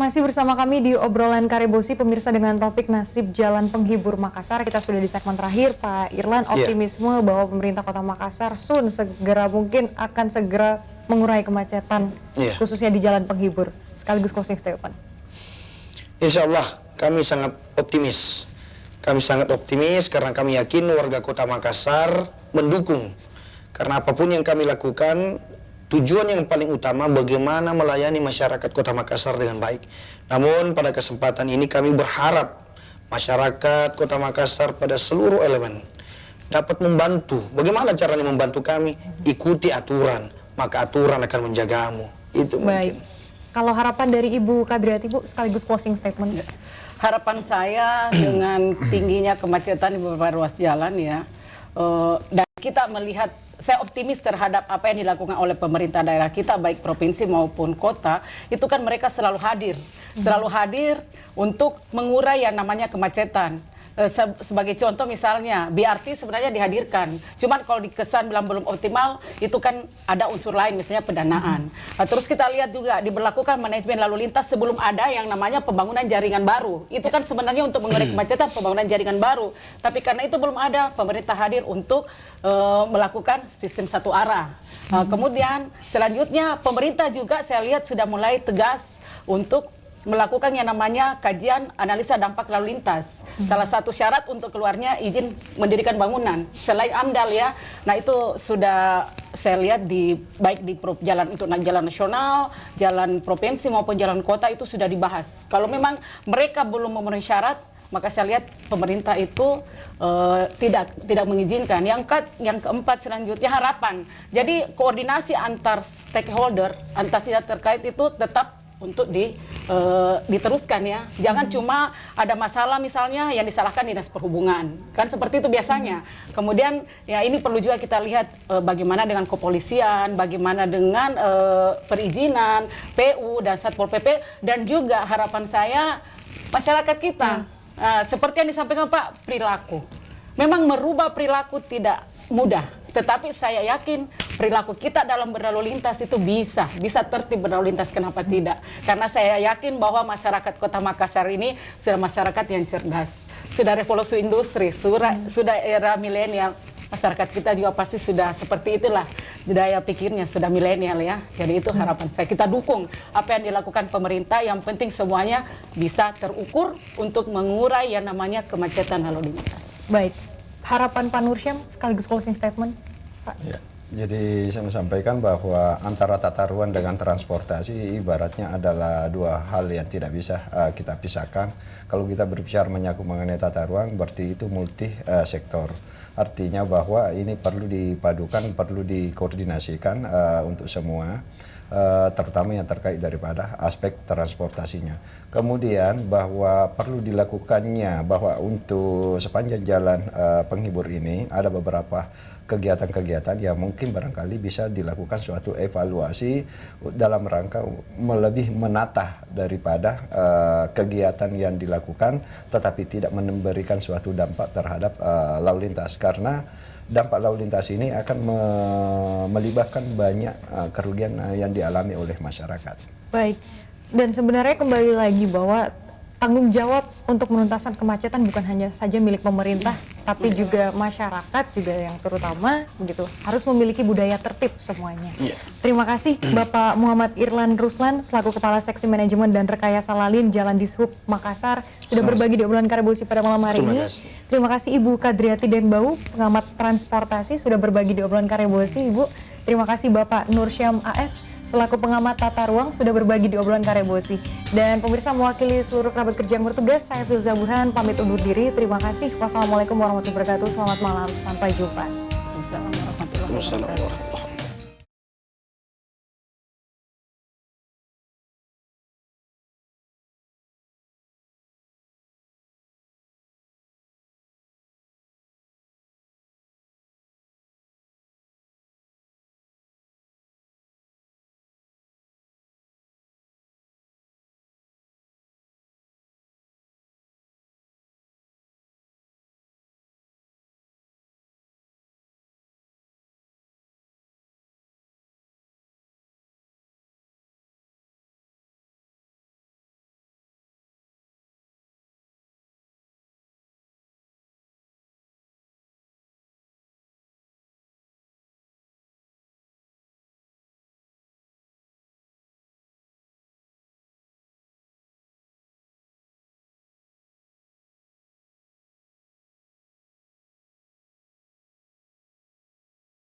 Masih bersama kami di obrolan Karebosi, pemirsa, dengan topik nasib jalan penghibur Makassar. Kita sudah di segmen terakhir, Pak Irlan. Optimisme bahwa pemerintah Kota Makassar segera mungkin akan segera mengurai kemacetan, khususnya di jalan penghibur. Sekaligus closing statement. Insya Allah kami sangat optimis. Kami sangat optimis karena kami yakin warga Kota Makassar mendukung. Karena apapun yang kami lakukan, tujuan yang paling utama bagaimana melayani masyarakat Kota Makassar dengan baik. Namun pada kesempatan ini kami berharap masyarakat Kota Makassar pada seluruh elemen dapat membantu. Bagaimana caranya membantu kami? Ikuti aturan, maka aturan akan menjagamu. Itu baik. Mungkin. Kalau harapan dari Ibu Kadriati, Bu, sekaligus closing statement. Harapan saya dengan tingginya kemacetan di beberapa ruas jalan ya, dan kita melihat, saya optimis terhadap apa yang dilakukan oleh pemerintah daerah kita, baik provinsi maupun kota, itu kan mereka selalu hadir untuk mengurai yang namanya kemacetan. Sebagai contoh misalnya, BRT sebenarnya dihadirkan, cuman kalau dikesan bilang belum optimal, itu kan ada unsur lain, misalnya pendanaan. Terus kita lihat juga diberlakukan manajemen lalu lintas sebelum ada yang namanya pembangunan jaringan baru. Itu kan sebenarnya untuk mengurai kemacetan, pembangunan jaringan baru. Tapi karena itu belum ada, pemerintah hadir untuk melakukan sistem satu arah. Kemudian selanjutnya pemerintah juga saya lihat sudah mulai tegas untuk melakukan yang namanya kajian analisa dampak lalu lintas. Salah satu syarat untuk keluarnya izin mendirikan bangunan selain AMDAL ya. Nah itu sudah saya lihat baik di jalan untuk jalan nasional, jalan provinsi maupun jalan kota itu sudah dibahas. Kalau memang mereka belum memenuhi syarat, maka saya lihat pemerintah itu tidak mengizinkan. Yang keempat selanjutnya harapan. Jadi koordinasi antar stakeholder, antar pihak terkait itu tetap untuk diteruskan ya. Jangan cuma ada masalah misalnya yang disalahkan Dinas Perhubungan. Kan seperti itu biasanya. Kemudian ya ini perlu juga kita lihat bagaimana dengan kepolisian, bagaimana dengan perizinan, PU dan Satpol PP, dan juga harapan saya masyarakat kita. Seperti yang disampaikan Pak, perilaku. Memang merubah perilaku tidak mudah. Tetapi saya yakin perilaku kita dalam berlalu lintas itu bisa tertib berlalu lintas. Kenapa tidak? Karena saya yakin bahwa masyarakat Kota Makassar ini sudah masyarakat yang cerdas, sudah revolusi industri, sudah era milenial. Masyarakat kita juga pasti sudah seperti itulah, daya pikirnya sudah milenial ya. Jadi itu harapan saya, kita dukung apa yang dilakukan pemerintah. Yang penting semuanya bisa terukur untuk mengurai yang namanya kemacetan lalu lintas. Baik. Harapan Pak Nursyam sekaligus closing statement, Pak. Ya, jadi saya menyampaikan bahwa antara tata ruang dengan transportasi ibaratnya adalah dua hal yang tidak bisa kita pisahkan. Kalau kita berbicara menyangkut mengenai tata ruang, berarti itu multi sektor. Artinya bahwa ini perlu dipadukan, perlu dikoordinasikan untuk semua, terutama yang terkait daripada aspek transportasinya. Kemudian bahwa perlu dilakukannya bahwa untuk sepanjang jalan penghibur ini ada beberapa kegiatan-kegiatan yang mungkin barangkali bisa dilakukan suatu evaluasi dalam rangka lebih menata daripada kegiatan yang dilakukan, tetapi tidak memberikan suatu dampak terhadap lalu lintas, karena dampak lalu lintas ini akan melibatkan banyak kerugian yang dialami oleh masyarakat. Baik, dan sebenarnya kembali lagi bahwa tanggung jawab untuk menuntaskan kemacetan bukan hanya saja milik pemerintah, tapi juga masyarakat juga yang terutama begitu harus memiliki budaya tertib semuanya. Terima kasih Bapak Muhammad Irlan Ruslan selaku Kepala Seksi Manajemen dan Rekayasa Lalin Jalan Dishub Makassar sudah berbagi di obrolan Karebosi pada malam hari ini. Terima kasih Ibu Kadriati Denbau, pengamat transportasi, sudah berbagi di obrolan Karebosi, Ibu. Terima kasih Bapak Nursyam AS selaku pengamat tata ruang sudah berbagi di obrolan Karebosi. Dan pemirsa, mewakili seluruh kerabat kerja yang bertugas, saya Filza Burhan pamit undur diri. Terima kasih. Wassalamualaikum warahmatullahi wabarakatuh. Selamat malam. Sampai jumpa. Wassalamualaikum warahmatullahi wabarakatuh.